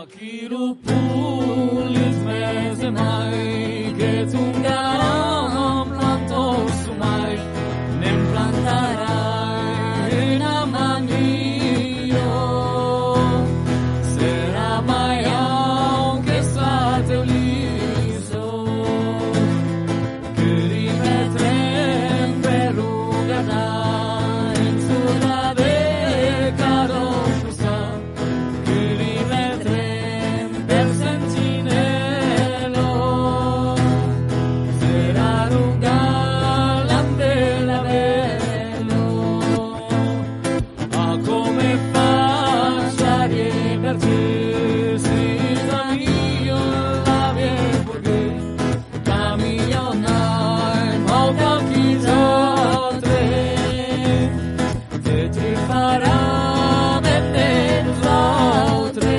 Akiru pulis mesemai que tungaram planto sumai nem plantarai en amanio será maior que sa teu liso que rimetrem perugada en suda de carosa que rimetrem per sentinelo será un galan della bello a come facciare per te senza mio la vie perché camionai molta chilotre te ti farà menos l'altre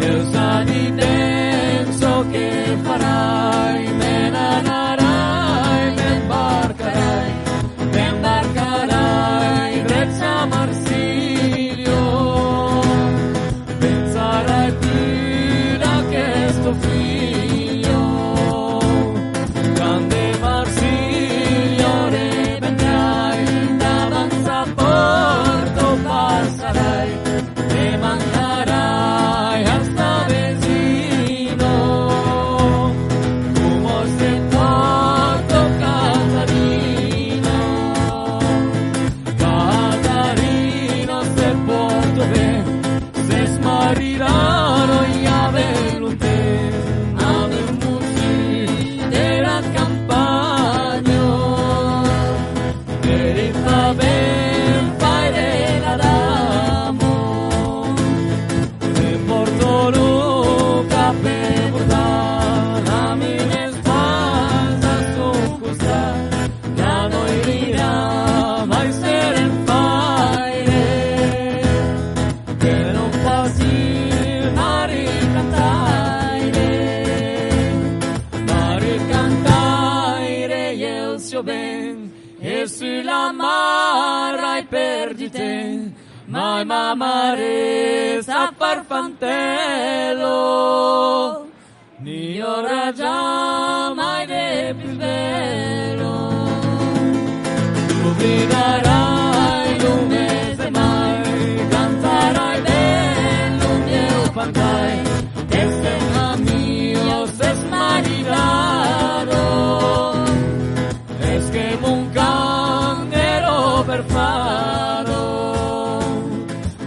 io sa di penso che farai me narai me imbarcarai verso Marsilio pensarai più a questo figlio grande Marsilio riprenderai davanti a porto passerai e mandarai hasta Vesino como se porto Catarino se porto ben se smarrirano y avelute ave musi della campagna per il ben fai della damo se porto Luca per portare la mia spalla su questa da noi dirà mai essere in fire che non passi mare cantaire il suo ben e sulla mare perdite mai mamare sa farfantello ni ora già mai de più bello tu griderai lume se mai cantarai bello mio pantai e se mio se smariraro es que un candero per faro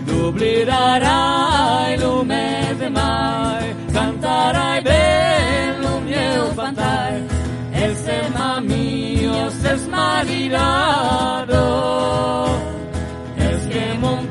dublirerai lume se mai cantarai bello mio pantai e se mio se smariraro es que un